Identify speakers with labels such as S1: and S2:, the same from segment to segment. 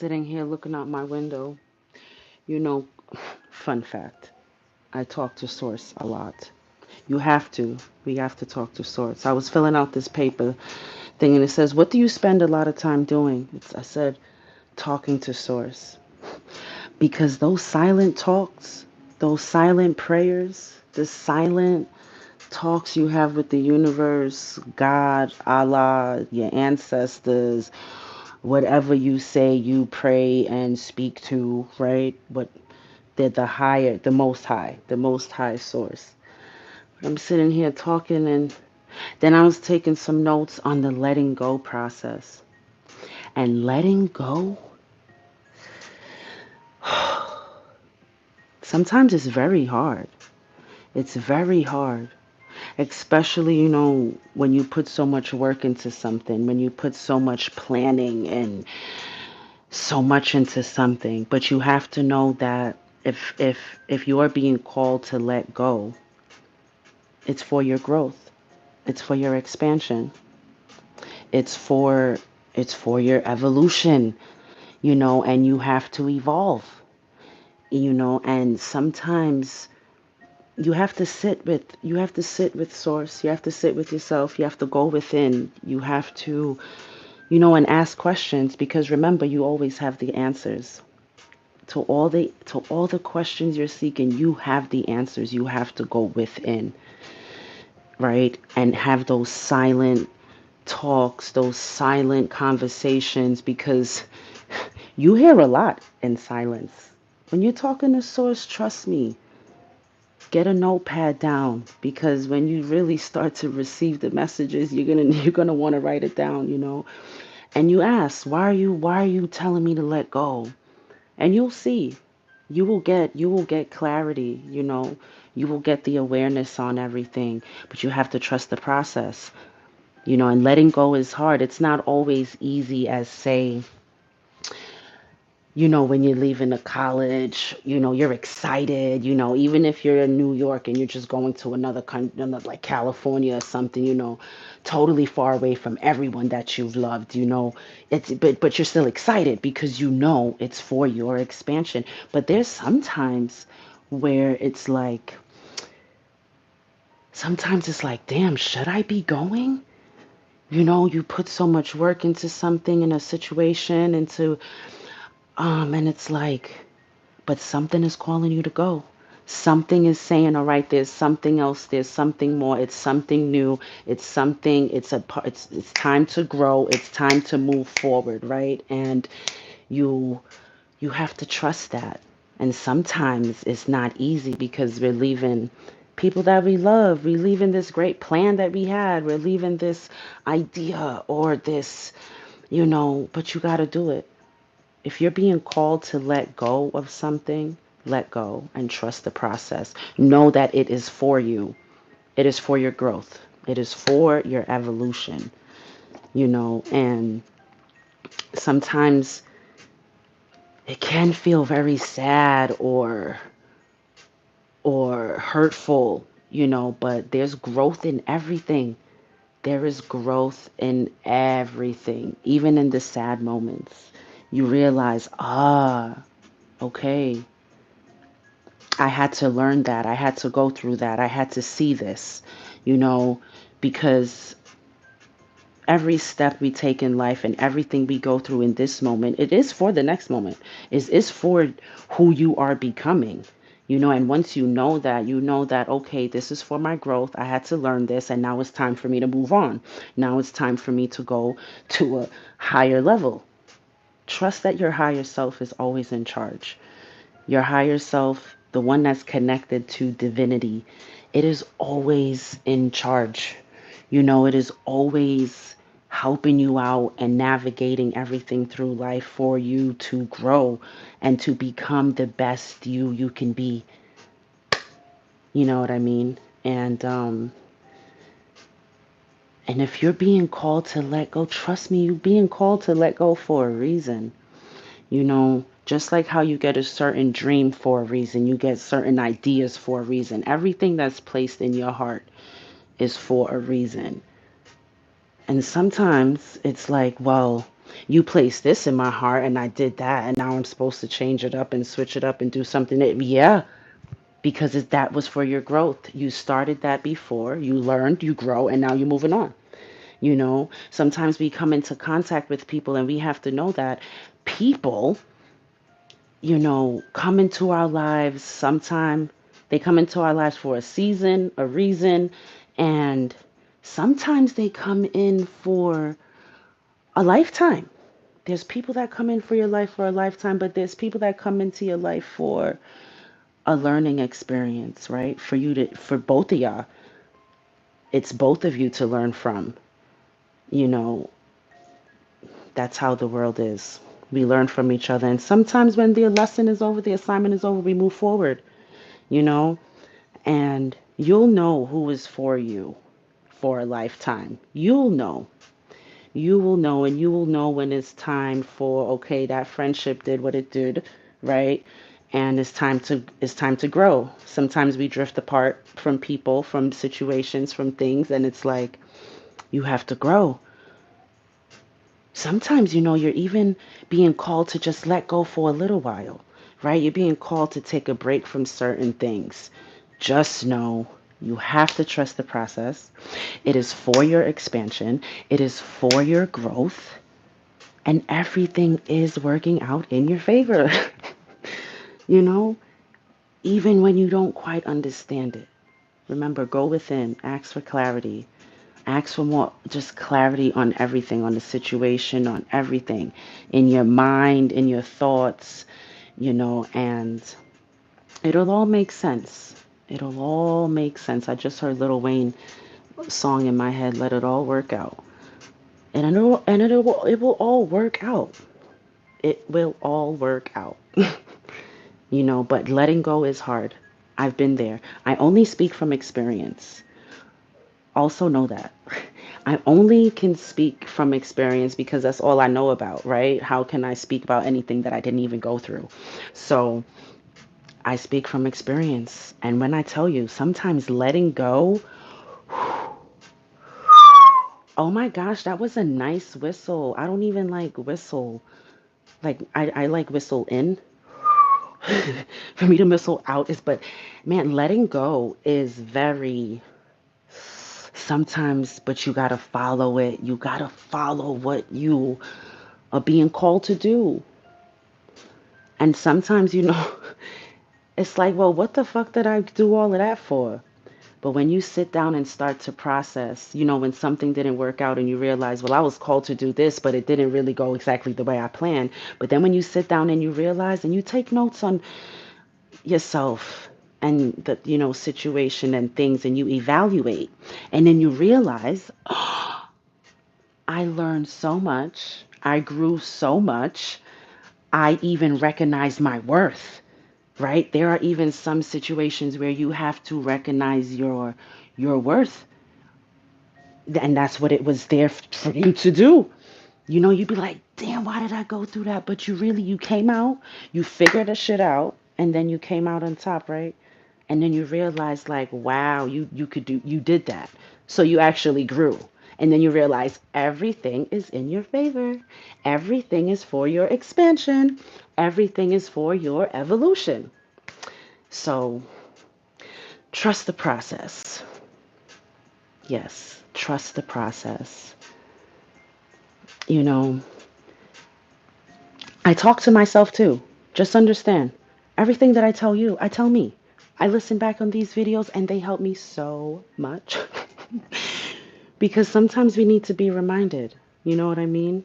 S1: Sitting here looking out my window. You know, fun fact, I talk to Source a lot. You have to. We have to talk to Source. I was filling out this paper thing and it says, "What do you spend a lot of time doing?" I said, "Talking to Source." Because those silent talks, those silent prayers, the silent talks you have with the universe, God, Allah, your ancestors, whatever you say you pray and speak to, right? What they're the most high source. I'm sitting here talking, and then I was taking some notes on the letting go process. And letting go, sometimes it's very hard. It's very hard. Especially, when you put so much work into something, when you put so much planning and so much into something. But you have to know that if you are being called to let go, it's for your growth. It's for your expansion. It's for it's for your evolution, and you have to evolve, and sometimes you have to sit with source. You have to sit with yourself. You have to go within. You have to, and ask questions, because remember, you always have the answers. To all the questions you're seeking, you have the answers. You have to go within, right? And have those silent talks, those silent conversations, because you hear a lot in silence. When you're talking to source, trust me, get a notepad down, because when you really start to receive the messages, you're gonna want to write it down, And you ask, why are you telling me to let go? And you'll see. You will get clarity, You will get the awareness on everything, but you have to trust the process. And letting go is hard. It's not always easy as, say, when you're leaving a college, you're excited, even if you're in New York and you're just going to another country, like California or something, totally far away from everyone that you've loved, but you're still excited because it's for your expansion. But there's sometimes where sometimes it's like, damn, should I be going? You put so much work into something, in a situation, and it's like, but something is calling you to go. Something is saying, all right, there's something else, there's something more, it's something new, it's time to grow, it's time to move forward, right? And you you have to trust that. And sometimes it's not easy, because we're leaving people that we love, we're leaving this great plan that we had, we're leaving this idea or this, but you got to do it. If you're being called to let go of something, let go and trust the process. Know that it is for you. It is for your growth. It is for your evolution, and sometimes it can feel very sad or hurtful, but there's growth in everything. There is growth in everything, even in the sad moments. You realize, okay, I had to learn that. I had to go through that. I had to see this, you know, because every step we take in life and everything we go through in this moment, it is for the next moment. Is for who you are becoming. And once you know that, okay, this is for my growth. I had to learn this, and now it's time for me to move on. Now it's time for me to go to a higher level. Trust that your higher self is always in charge. Your higher self, the one that's connected to divinity, it is always in charge. It is always helping you out and navigating everything through life for you to grow and to become the best you can be. You know what I mean? And if you're being called to let go, trust me, you're being called to let go for a reason. Just like how you get a certain dream for a reason, you get certain ideas for a reason. Everything that's placed in your heart is for a reason. And sometimes it's like, well, You placed this in my heart and I did that, and now I'm supposed to change it up and switch it up and do something that, yeah, because that was for your growth. You started that before, you learned, you grow, and now you're moving on. Sometimes we come into contact with people and we have to know that people, come into our lives sometime. They come into our lives for a season, a reason, and sometimes they come in for a lifetime. There's people that come in for your life for a lifetime, but there's people that come into your life for a learning experience, right? For both of y'all, it's both of you to learn from. You know, that's how the world is. We learn from each other. And sometimes when the lesson is over, the assignment is over, we move forward, you know, and you'll know who is for you for a lifetime. You'll know. You will know, and you will know when it's time for, okay, that friendship did what it did, right? And it's time to grow. Sometimes we drift apart from people, from situations, from things, and it's like you have to grow. Sometimes, you're even being called to just let go for a little while, right? You're being called to take a break from certain things. Just know you have to trust the process. It is for your expansion, it is for your growth, and everything is working out in your favor. you know, Even when you don't quite understand it. Remember, go within, ask for clarity. Ask for more, just clarity on everything, on the situation, on everything, in your mind, in your thoughts, and it'll all make sense. It'll all make sense. I just heard Lil Wayne song in my head, Let It All Work Out. And it will all work out. It will all work out. But letting go is hard. I've been there. I only speak from experience. Also know that. I only can speak from experience because that's all I know about, right? How can I speak about anything that I didn't even go through? So I speak from experience. And when I tell you, sometimes letting go, oh my gosh, that was a nice whistle. I don't even like whistle. Like, I like whistle in. For me to whistle out is, but man, letting go is very sometimes, but you gotta follow it. You gotta follow what you are being called to do. And sometimes, it's like, well, what the fuck did I do all of that for? But when you sit down and start to process, when something didn't work out and you realize, well, I was called to do this, but it didn't really go exactly the way I planned. But then when you sit down and you realize and you take notes on yourself and the, situation and things, and you evaluate, and then you realize, I learned so much. I grew so much. I even recognize my worth, right? There are even some situations where you have to recognize your worth. And that's what it was there for you to do. You'd be like, damn, why did I go through that? But you came out, you figured the shit out, and then you came out on top, right? And then you realize, like, wow, you did that. So you actually grew. And then you realize everything is in your favor. Everything is for your expansion. Everything is for your evolution. So trust the process. Yes, trust the process. You know, I talk to myself too. Just understand everything that I tell you, I tell me. I listen back on these videos and they help me so much. Because sometimes we need to be reminded. You know what I mean?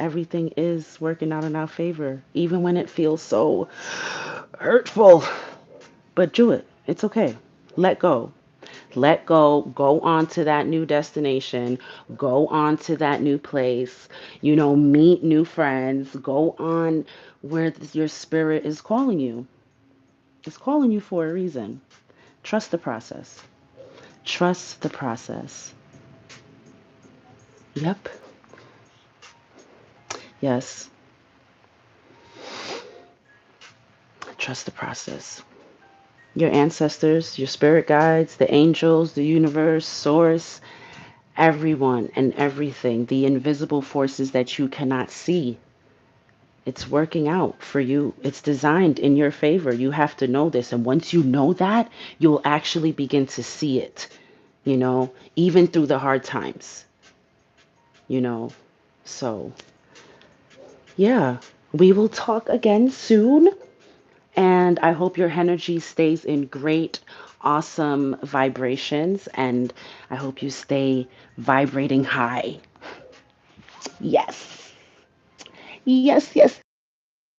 S1: Everything is working out in our favor, even when it feels so hurtful. But do it. It's okay. Let go. Let go. Go on to that new destination. Go on to that new place. Meet new friends. Go on where your spirit is calling you. It's calling you for a reason. Trust the process. Trust the process. Yep. Yes. Trust the process. Your ancestors, your spirit guides, the angels, the universe, source, Everyone and everything, the invisible forces that you cannot see, it's working out for you. It's designed in your favor. You have to know this. And once you know that, you'll actually begin to see it, even through the hard times, you know. So, yeah, we will talk again soon. And I hope your energy stays in great, awesome vibrations. And I hope you stay vibrating high. Yes. Yes, yes.